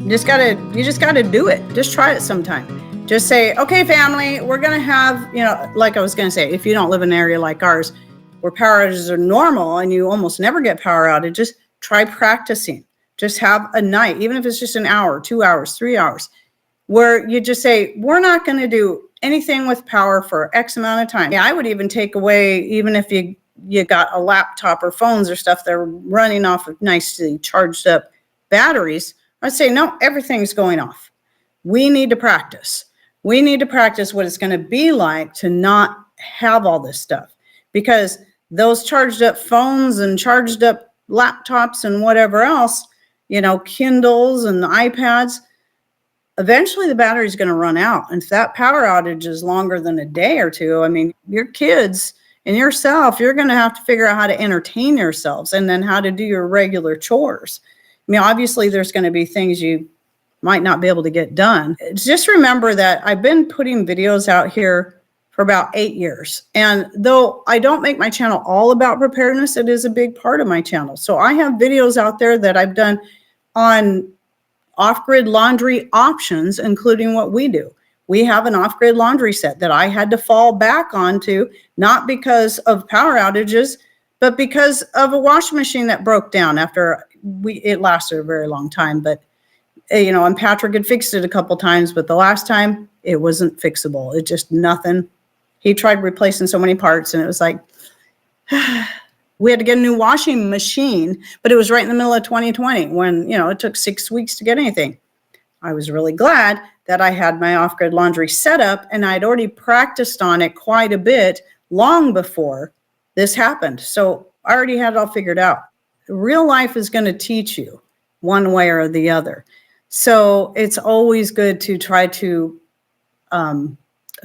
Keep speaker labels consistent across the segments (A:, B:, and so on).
A: You just gotta do it. Just try it sometime. Just say, okay, family, we're gonna have, like I was gonna say, if you don't live in an area like ours where power outages are normal and you almost never get power outages, try practicing. Just have a night, even if it's just an hour, 2 hours, 3 hours, where you just say, we're not gonna do anything with power for X amount of time. I would even take away, even if you got a laptop or phones or stuff that are running off of nicely charged up batteries, I'd say, no, everything's going off. We need to practice. We need to practice what it's going to be like to not have all this stuff, because those charged up phones and charged up laptops and whatever else, Kindles and iPads, eventually the battery's going to run out. And if that power outage is longer than a day or two, I mean, your kids and yourself, you're going to have to figure out how to entertain yourselves and then how to do your regular chores. I mean, obviously, there's going to be things you might not be able to get done. Just remember that I've been putting videos out here for about 8 years. And though I don't make my channel all about preparedness, it is a big part of my channel. So I have videos out there that I've done on off-grid laundry options, including what we do. We have an off-grid laundry set that I had to fall back onto, not because of power outages, but because of a washing machine that broke down after it lasted a very long time. But, and Patrick had fixed it a couple times, but the last time it wasn't fixable. It just nothing. He tried replacing so many parts and it was like, we had to get a new washing machine, but it was right in the middle of 2020 when, it took 6 weeks to get anything. I was really glad that I had my off-grid laundry set up and I'd already practiced on it quite a bit long before this happened. So I already had it all figured out. Real life is going to teach you one way or the other. So it's always good to try to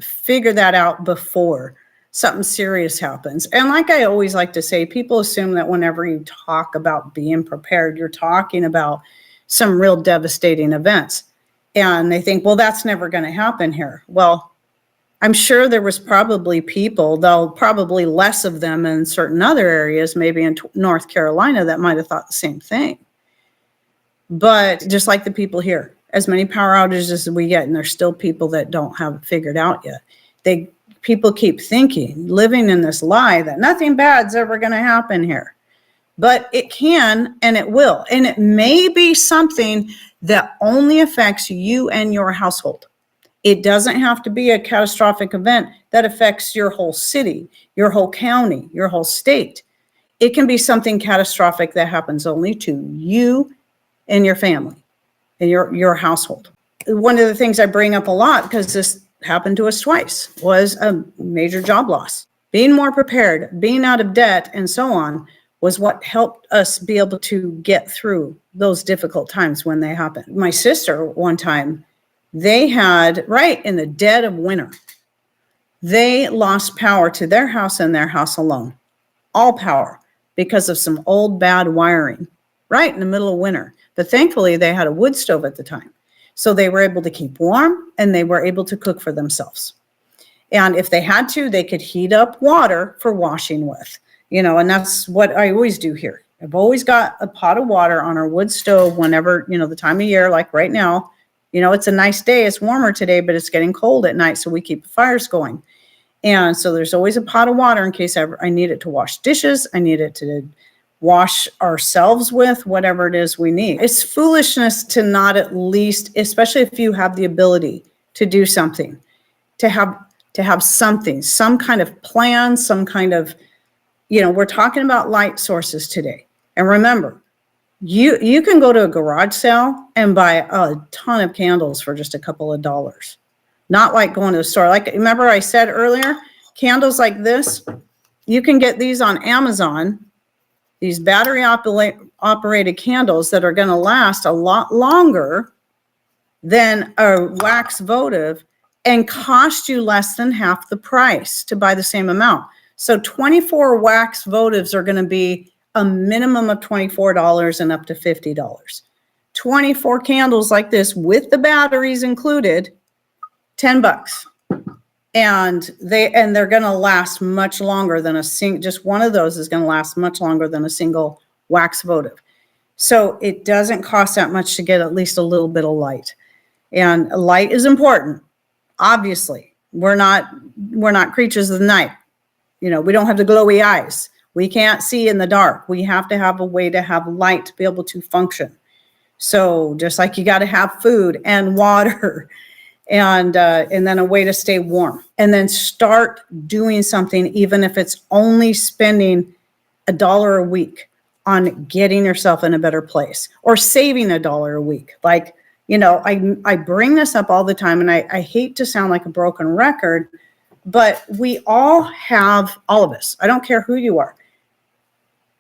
A: figure that out before something serious happens. And like I always like to say, people assume that whenever you talk about being prepared, you're talking about some real devastating events. And they think, well, that's never going to happen here. Well, I'm sure there was probably people, though probably less of them in certain other areas, maybe in North Carolina, that might have thought the same thing. But just like the people here, as many power outages as we get, and there's still people that don't have it figured out yet. People keep thinking, living in this lie that nothing bad's ever going to happen here. But it can, and it will. And it may be something that only affects you and your household. It doesn't have to be a catastrophic event that affects your whole city, your whole county, your whole state. It can be something catastrophic that happens only to you and your family and your household. One of the things I bring up a lot, because this happened to us twice, was a major job loss. Being more prepared, being out of debt, and so on was what helped us be able to get through those difficult times when they happened. My sister, one time, they had, right in the dead of winter, they lost power to their house and their house alone. All power because of some old bad wiring right in the middle of winter. But thankfully, they had a wood stove at the time. So they were able to keep warm and they were able to cook for themselves. And if they had to, they could heat up water for washing with, and that's what I always do here. I've always got a pot of water on our wood stove whenever, the time of year, like right now. It's a nice day. It's warmer today, but it's getting cold at night. So we keep the fires going. And so there's always a pot of water in case I need it to wash dishes. I need it to wash ourselves with, whatever it is we need. It's foolishness to not at least, especially if you have the ability to do something, to have something, some kind of plan, some kind of, we're talking about light sources today. And remember, you can go to a garage sale and buy a ton of candles for just a couple of dollars. Not like going to the store. Like, remember I said earlier, candles like this, you can get these on Amazon, these battery operated candles that are going to last a lot longer than a wax votive and cost you less than half the price to buy the same amount. So 24 wax votives are going to be a minimum of $24 and up to $50. 24 candles like this with the batteries included, $10. And they're going to last much longer than just one of those is going to last much longer than a single wax votive. So it doesn't cost that much to get at least a little bit of light. And light is important. Obviously, we're not creatures of the night. We don't have the glowy eyes. We can't see in the dark. We have to have a way to have light to be able to function. So just like you got to have food and water and then a way to stay warm, and then start doing something, even if it's only spending $1 a week on getting yourself in a better place, or saving $1 a week. Like, I bring this up all the time, and I hate to sound like a broken record, but we all have, all of us, I don't care who you are,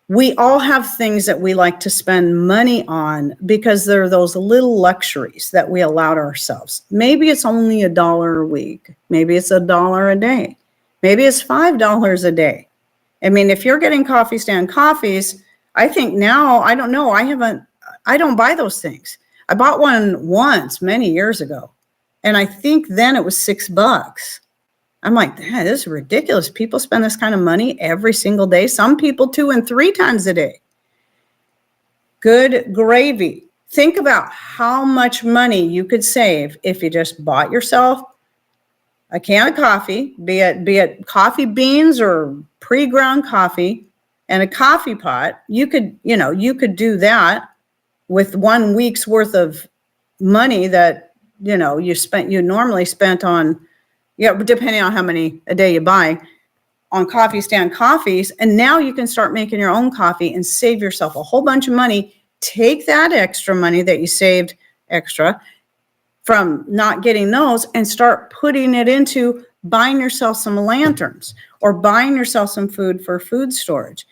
A: we all have things that we like to spend money on because they're those little luxuries that we allowed ourselves. Maybe it's only $1 a week. Maybe it's $1 a day. Maybe it's $5 a day. I mean, if you're getting coffee stand coffees, I think now, I don't know, I don't buy those things. I bought one once many years ago, and I think then it was $6. I'm like, this is ridiculous. People spend this kind of money every single day. Some people 2 and 3 times a day. Good gravy. Think about how much money you could save if you just bought yourself a can of coffee, be it coffee beans or pre-ground coffee, and a coffee pot. You could do that with 1 week's worth of money that you normally spent on, depending on how many a day you buy, on coffee stand coffees. And now you can start making your own coffee and save yourself a whole bunch of money. Take that extra money that you saved extra from not getting those and start putting it into buying yourself some lanterns or buying yourself some food for food storage.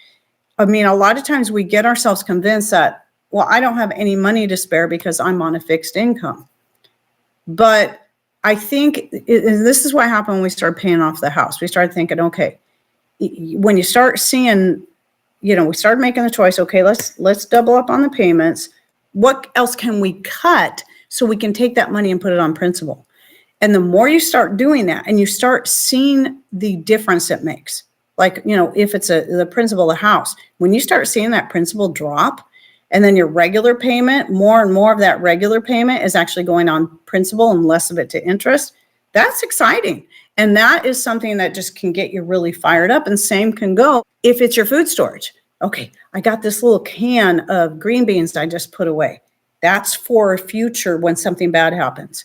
A: I mean, a lot of times we get ourselves convinced that, well, I don't have any money to spare because I'm on a fixed income. But I think this is what happened when we started paying off the house. We started thinking, okay, when you start seeing, we started making the choice, okay, let's double up on the payments. What else can we cut so we can take that money and put it on principal? And the more you start doing that and you start seeing the difference it makes, like, if it's the principal of the house, when you start seeing that principal drop, and then your regular payment, more and more of that regular payment is actually going on principal and less of it to interest, that's exciting. And that is something that just can get you really fired up. And same can go if it's your food storage. Okay, I got this little can of green beans I just put away. That's for future when something bad happens.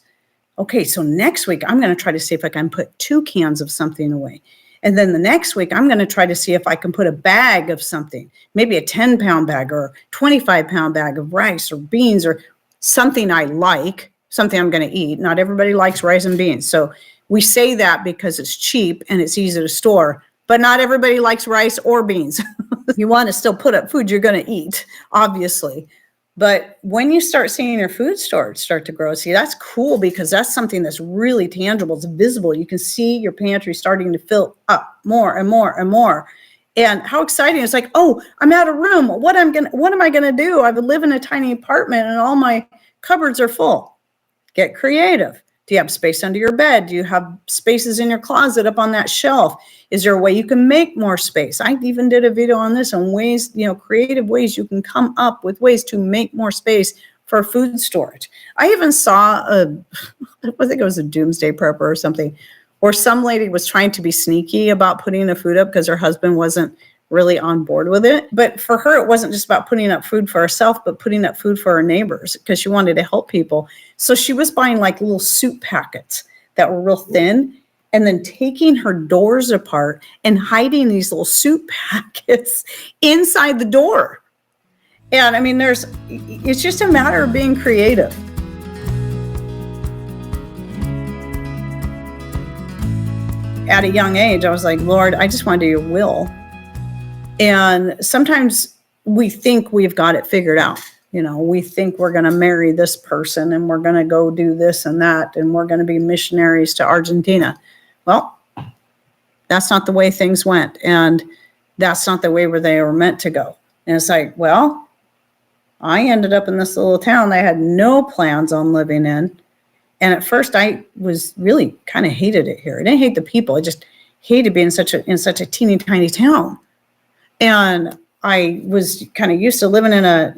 A: Okay, so next week, I'm going to try to see if I can put 2 cans of something away. And then the next week, I'm going to try to see if I can put a bag of something, maybe a 10-pound bag or 25-pound bag of rice or beans or something I like, something I'm going to eat. Not everybody likes rice and beans. So we say that because it's cheap and it's easy to store, but not everybody likes rice or beans. You want to still put up food you're going to eat, obviously. But when you start seeing your food storage start to grow, see, that's cool because that's something that's really tangible. It's visible. You can see your pantry starting to fill up more and more and more. And how exciting. It's like, oh, I'm out of room. What am I going to do? I live in a tiny apartment and all my cupboards are full. Get creative. Do you have space under your bed? Do you have spaces in your closet up on that shelf? Is there a way you can make more space? I even did a video on this on ways, creative ways you can come up with ways to make more space for food storage. I even saw I think it was a doomsday prepper or something, or some lady was trying to be sneaky about putting the food up because her husband wasn't really on board with it. But for her, it wasn't just about putting up food for herself, but putting up food for her neighbors because she wanted to help people. So she was buying like little soup packets that were real thin and then taking her doors apart and hiding these little soup packets inside the door. And I mean, it's just a matter of being creative. At a young age, I was like, Lord, I just want to do your will. And sometimes we think we've got it figured out. We think we're going to marry this person and we're going to go do this and that, and we're going to be missionaries to Argentina. Well, that's not the way things went. And that's not the way where they were meant to go. And it's like, well, I ended up in this little town I had no plans on living in. And at first I was really kind of hated it here. I didn't hate the people. I just hated being in such a teeny tiny town. And I was kind of used to living in a,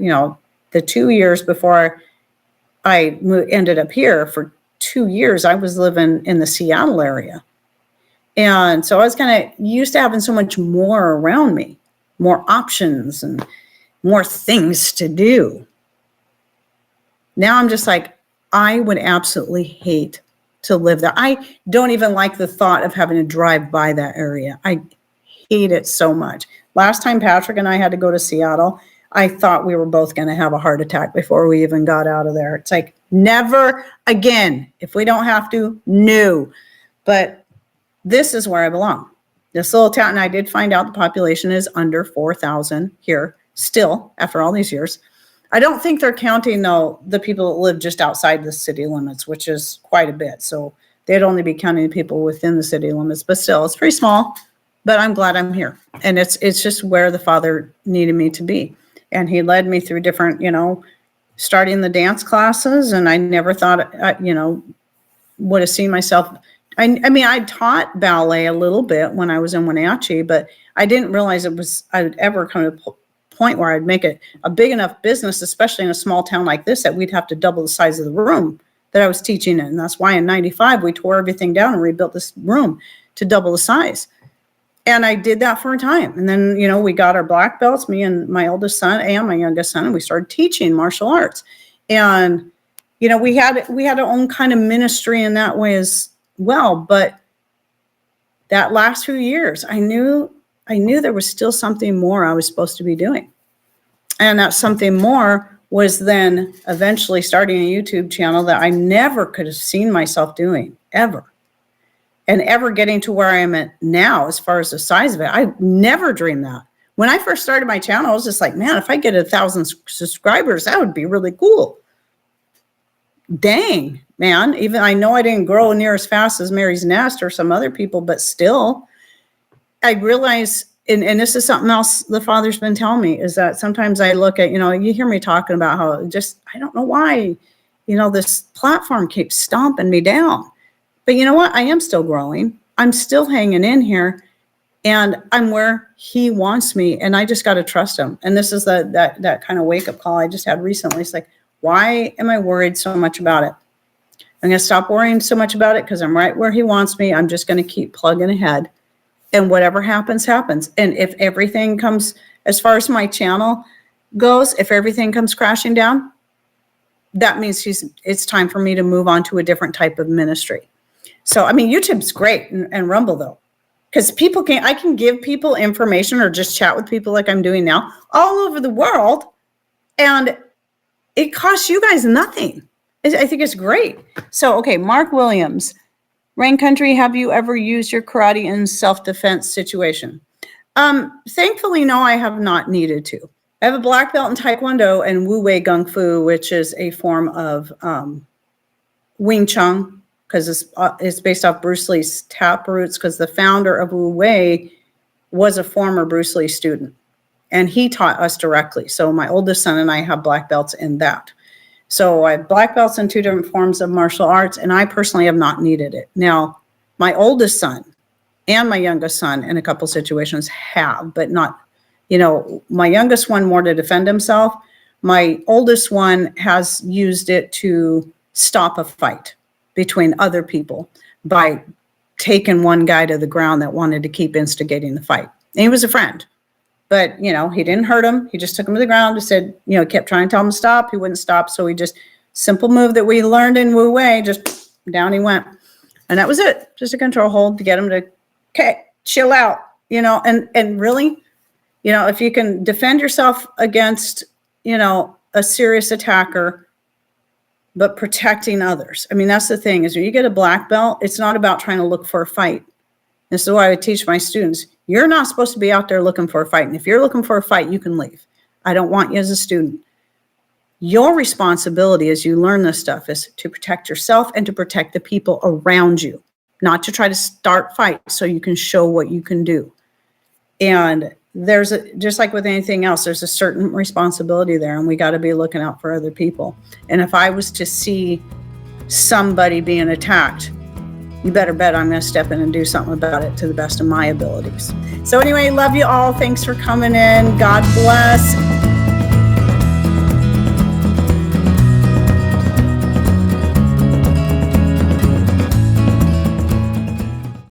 A: the 2 years before I ended up here, for 2 years, I was living in the Seattle area. And so I was kind of used to having so much more around me, more options and more things to do. Now I'm just like, I would absolutely hate to live there. I don't even like the thought of having to drive by that area. I hate it so much. Last time Patrick and I had to go to Seattle, I thought we were both going to have a heart attack before we even got out of there. It's like, never again. If we don't have to, no. But this is where I belong. This little town, and I did find out the population is under 4,000 here still after all these years. I don't think they're counting, though, the people that live just outside the city limits, which is quite a bit. So they'd only be counting the people within the city limits. But still, it's pretty small. But I'm glad I'm here. And it's just where the Father needed me to be. And he led me through different, starting the dance classes. And I never thought, would have seen myself. I mean, I taught ballet a little bit when I was in Wenatchee, but I didn't realize I would ever come to a point where I'd make it a big enough business, especially in a small town like this, that we'd have to double the size of the room that I was teaching in. And that's why in 95, we tore everything down and rebuilt this room to double the size. And I did that for a time. And then, we got our black belts, me and my oldest son and my youngest son, and we started teaching martial arts. And, we had our own kind of ministry in that way as well. But that last few years, I knew there was still something more I was supposed to be doing. And that something more was then eventually starting a YouTube channel that I never could have seen myself doing, ever. And ever getting to where I am at now, as far as the size of it. I never dreamed that. When I first started my channel, I was just like, man, if I get 1,000 subscribers, that would be really cool. Dang, man. Even I know I didn't grow near as fast as Mary's Nest or some other people, but still, I realize, and this is something else the Father's been telling me, is that sometimes I look at, you hear me talking about how I don't know why, this platform keeps stomping me down. But you know what? I am still growing. I'm still hanging in here, and I'm where he wants me, and I just got to trust him. And this is that kind of wake-up call I just had recently. It's like, why am I worried so much about it? I'm going to stop worrying so much about it because I'm right where he wants me. I'm just going to keep plugging ahead, and whatever happens, happens. And if everything comes, as far as my channel goes, if everything comes crashing down, that means it's time for me to move on to a different type of ministry. So, I mean, YouTube's great and Rumble, though, because I can give people information or just chat with people like I'm doing now all over the world, and it costs you guys nothing. I think it's great. So, okay, Mark Williams, Rain Country, have you ever used your karate in self-defense situation? Thankfully, no, I have not needed to. I have a black belt in Taekwondo and Wu Wei Gung Fu, which is a form of Wing Chun, because it's based off Bruce Lee's tap roots, because the founder of Wu Wei was a former Bruce Lee student, and he taught us directly. So my oldest son and I have black belts in that. So I have black belts in 2 different forms of martial arts, and I personally have not needed it. Now, my oldest son and my youngest son in a couple situations have, but not, my youngest one more to defend himself. My oldest one has used it to stop a fight between other people by taking one guy to the ground that wanted to keep instigating the fight. And he was a friend, but, he didn't hurt him. He just took him to the ground and said, kept trying to tell him to stop. He wouldn't stop. So he just, simple move that we learned in Wu Wei, just down he went. And that was it. Just a control hold to get him to, okay, chill out, and really, if you can defend yourself against, a serious attacker, but protecting others. I mean, that's the thing, is when you get a black belt, it's not about trying to look for a fight. This is why I would teach my students, you're not supposed to be out there looking for a fight. And if you're looking for a fight, you can leave. I don't want you as a student. Your responsibility as you learn this stuff is to protect yourself and to protect the people around you, not to try to start fights so you can show what you can do. And just like with anything else, there's a certain responsibility there, and we got to be looking out for other people. And if I was to see somebody being attacked, you better bet I'm going to step in and do something about it to the best of my abilities. So anyway, love you all. Thanks for coming in. God bless.